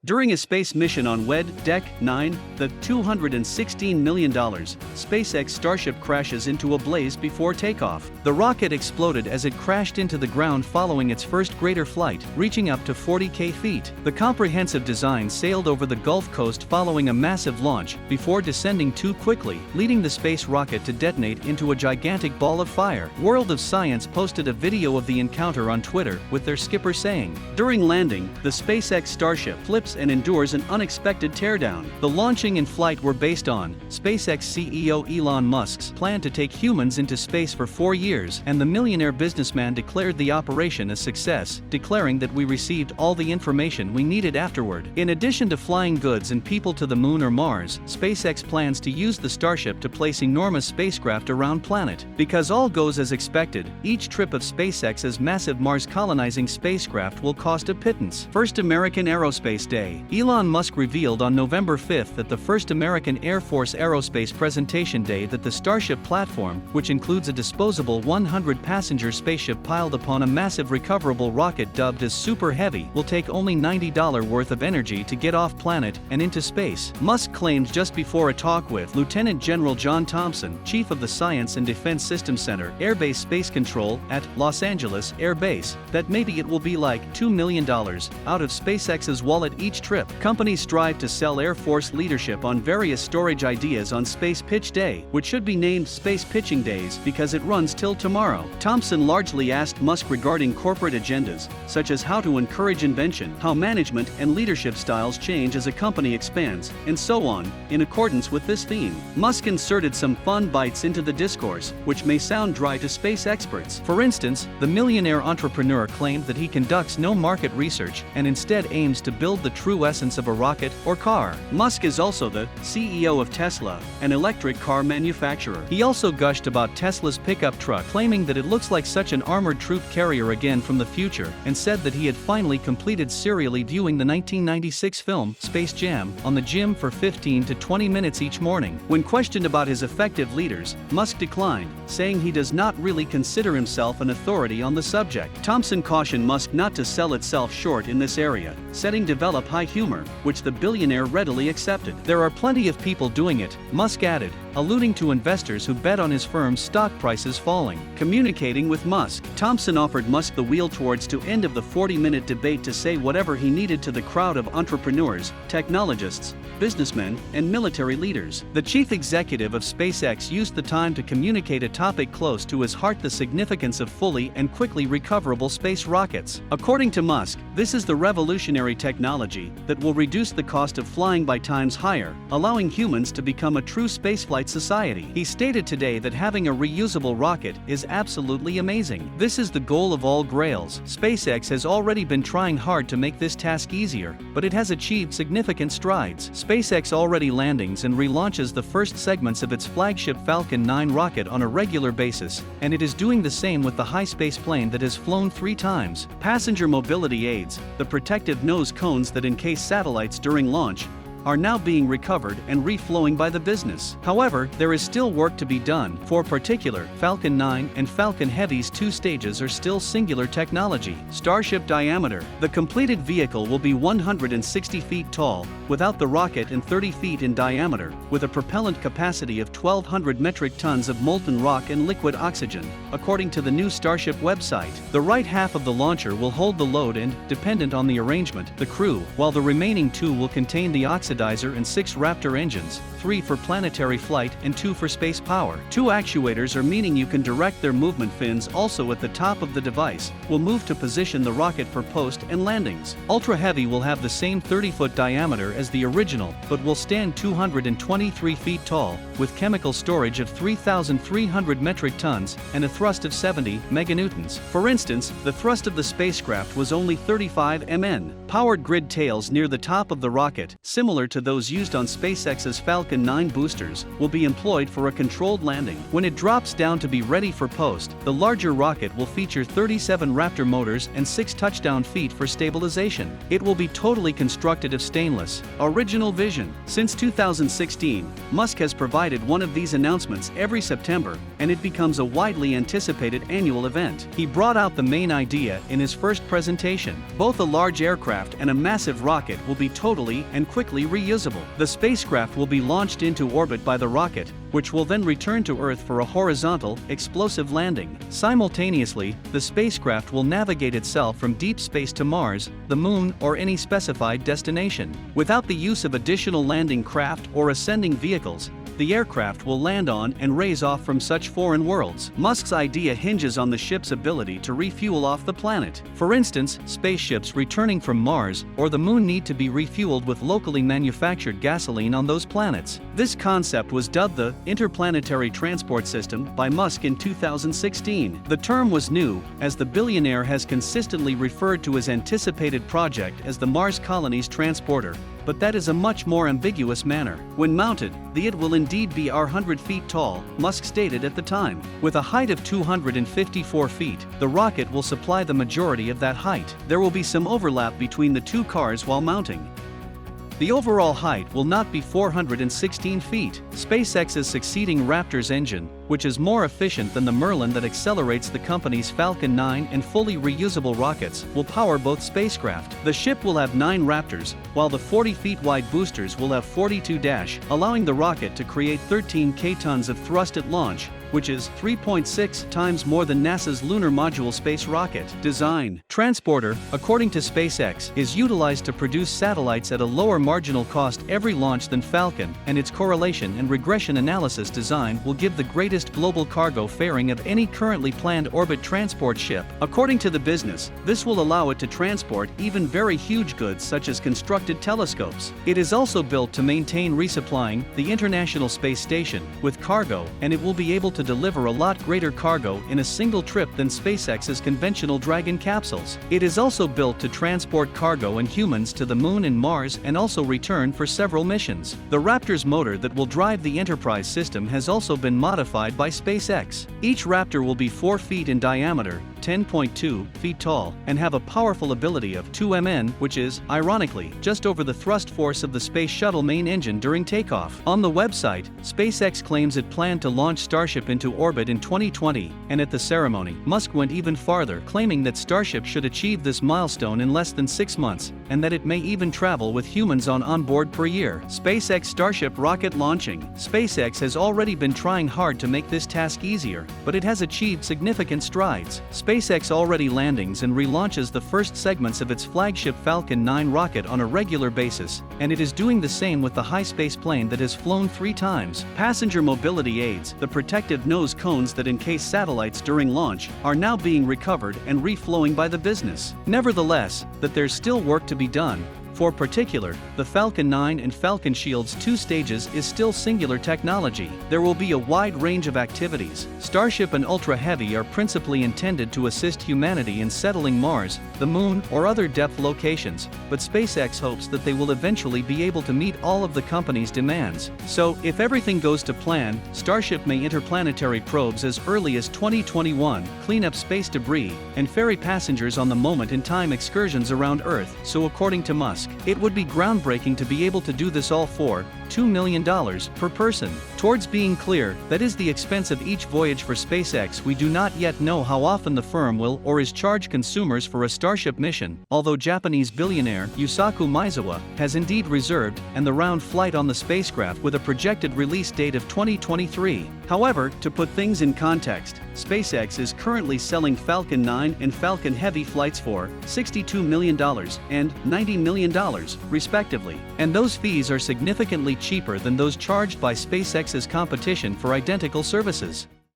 During a space mission on Deck 9, the $216 million SpaceX Starship crashes into a blaze before takeoff. The rocket exploded as it crashed into the ground following its first greater flight, reaching up to 40,000 feet. The comprehensive design sailed over the Gulf Coast following a massive launch, before descending too quickly, leading the space rocket to detonate into a gigantic ball of fire. World of Science posted a video of the encounter on Twitter, with their skipper saying, "During landing, the SpaceX Starship flips and endures an unexpected teardown." The launching and flight were based on SpaceX CEO Elon Musk's plan to take humans into space for 4 years, and the millionaire businessman declared the operation a success, declaring that we received all the information we needed afterward. In addition to flying goods and people to the moon or Mars, SpaceX plans to use the Starship to place enormous spacecraft around planet. Because all goes as expected, each trip of SpaceX's massive Mars colonizing spacecraft will cost a pittance. First American Aerospace Day. Elon Musk revealed on November 5 at the first American Air Force Aerospace Presentation Day that the Starship platform, which includes a disposable 100-passenger spaceship piled upon a massive recoverable rocket dubbed as Super Heavy, will take only $90 worth of energy to get off planet and into space. Musk claimed just before a talk with Lieutenant General John Thompson, chief of the Science and Defense Systems Center, Air Base Space Control, at Los Angeles Air Base, that maybe it will be like $2 million out of SpaceX's wallet each trip. Companies strive to sell Air Force leadership on various storage ideas on Space Pitch Day, which should be named Space Pitching Days because it runs till tomorrow. Thompson largely asked Musk regarding corporate agendas, such as how to encourage invention, how management and leadership styles change as a company expands, and so on. In accordance with this theme, Musk inserted some fun bites into the discourse, which may sound dry to space experts. For instance, the millionaire entrepreneur claimed that he conducts no market research and instead aims to build the true essence of a rocket or car. Musk is also the CEO of Tesla, an electric car manufacturer. He also gushed about Tesla's pickup truck, claiming that it looks like such an armored troop carrier again from the future, and said that he had finally completed serially viewing the 1996 film Space Jam on the gym for 15 to 20 minutes each morning. When questioned about his effective leaders, Musk declined, saying he does not really consider himself an authority on the subject. Thompson cautioned Musk not to sell itself short in this area, setting develop high humor, which the billionaire readily accepted. "There are plenty of people doing it," Musk added, alluding to investors who bet on his firm's stock prices falling. Communicating with Musk, Thompson offered Musk the wheel towards the end of the 40-minute debate to say whatever he needed to the crowd of entrepreneurs, technologists, businessmen, and military leaders. The chief executive of SpaceX used the time to communicate a topic close to his heart: the significance of fully and quickly recoverable space rockets. According to Musk, this is the revolutionary technology that will reduce the cost of flying by times higher, allowing humans to become a true spaceflight society. He stated today that having a reusable rocket is absolutely amazing. "This is the goal of all grails. SpaceX has already been trying hard to make this task easier, but it has achieved significant strides." SpaceX already landings and relaunches the first segments of its flagship Falcon 9 rocket on a regular basis, and it is doing the same with the high space plane that has flown 3 times. Passenger mobility aids, the protective nose cones that encase satellites during launch, are now being recovered and reflowing by the business. However, there is still work to be done. For particular, Falcon 9 and Falcon Heavy's 2 stages are still singular technology. Starship diameter. The completed vehicle will be 160 feet tall, without the rocket, and 30 feet in diameter, with a propellant capacity of 1,200 metric tons of molten rock and liquid oxygen, according to the new Starship website. The right half of the launcher will hold the load and, dependent on the arrangement, the crew, while the remaining 2 will contain the oxidizer and 6 Raptor engines, 3 for planetary flight and 2 for space power. 2 actuators are meaning you can direct their movement. Fins also at the top of the device will move to position the rocket for post and landings. Ultra Heavy will have the same 30-foot diameter as the original, but will stand 223 feet tall, with chemical storage of 3,300 metric tons and a thrust of 70 meganewtons. For instance, the thrust of the spacecraft was only 35 mn. Powered grid tails near the top of the rocket, similar similar to those used on SpaceX's Falcon 9 boosters, will be employed for a controlled landing. When it drops down to be ready for post, the larger rocket will feature 37 Raptor motors and 6 touchdown feet for stabilization. It will be totally constructed of stainless, original vision. Since 2016, Musk has provided one of these announcements every September, and it becomes a widely anticipated annual event. He brought out the main idea in his first presentation. Both a large aircraft and a massive rocket will be totally and quickly reusable. The spacecraft will be launched into orbit by the rocket, which will then return to Earth for a horizontal, explosive landing. Simultaneously, the spacecraft will navigate itself from deep space to Mars, the Moon, or any specified destination. Without the use of additional landing craft or ascending vehicles, the aircraft will land on and raise off from such foreign worlds. Musk's idea hinges on the ship's ability to refuel off the planet. For instance, spaceships returning from Mars or the Moon need to be refueled with locally manufactured gasoline on those planets. This concept was dubbed the Interplanetary Transport System by Musk in 2016. The term was new, as the billionaire has consistently referred to his anticipated project as the Mars Colonies Transporter, but that is a much more ambiguous manner. When mounted, the it will indeed be 100 feet tall, Musk stated at the time. With a height of 254 feet, the rocket will supply the majority of that height. There will be some overlap between the two cars while mounting. The overall height will not be 416 feet. SpaceX's succeeding Raptor's engine, which is more efficient than the Merlin that accelerates the company's Falcon 9 and fully reusable rockets, will power both spacecraft. The ship will have 9 Raptors, while the 40 feet wide boosters will have 42, allowing the rocket to create 13 kilotons of thrust at launch, which is 3.6 times more than NASA's Lunar Module space rocket. Design. Transporter, according to SpaceX, is utilized to produce satellites at a lower marginal cost every launch than Falcon, and its correlation and regression analysis design will give the greatest global cargo fairing of any currently planned orbit transport ship. According to the business, this will allow it to transport even very huge goods such as constructed telescopes. It is also built to maintain resupplying the International Space Station with cargo, and it will be able to deliver a lot greater cargo in a single trip than SpaceX's conventional Dragon capsules. It is also built to transport cargo and humans to the Moon and Mars and also return for several missions. The Raptor's motor that will drive the Enterprise system has also been modified by SpaceX. Each Raptor will be 4 feet in diameter, 10.2 feet tall, and have a powerful ability of 2 Mn, which is, ironically, just over the thrust force of the Space Shuttle main engine during takeoff. On the website, SpaceX claims it planned to launch Starship into orbit in 2020, and at the ceremony, Musk went even farther, claiming that Starship should achieve this milestone in less than 6 months, and that it may even travel with humans on board per year. SpaceX Starship rocket launching. SpaceX has already been trying hard to make this task easier, but it has achieved significant strides. SpaceX already landings and relaunches the first segments of its flagship Falcon 9 rocket on a regular basis, and it is doing the same with the high space plane that has flown 3 times. Passenger mobility aids, the protective nose cones that encase satellites during launch, are now being recovered and reflowing by the business. Nevertheless, that there's still work to be done. For particular, the Falcon 9 and Falcon Shield's 2 stages is still singular technology. There will be a wide range of activities. Starship and Ultra Heavy are principally intended to assist humanity in settling Mars, the Moon, or other depth locations, but SpaceX hopes that they will eventually be able to meet all of the company's demands. So, if everything goes to plan, Starship may interplanetary probes as early as 2021, clean up space debris, and ferry passengers on the moment-in-time excursions around Earth. So according to Musk, it would be groundbreaking to be able to do this all for $2 million per person. Towards being clear, that is the expense of each voyage for SpaceX. We do not yet know how often the firm will or is charge consumers for a Starship mission, although Japanese billionaire Yusaku Maezawa has indeed reserved and the round flight on the spacecraft with a projected release date of 2023. However, to put things in context, SpaceX is currently selling Falcon 9 and Falcon Heavy flights for $62 million and $90 million, respectively, and those fees are significantly cheaper than those charged by SpaceX's competition for identical services.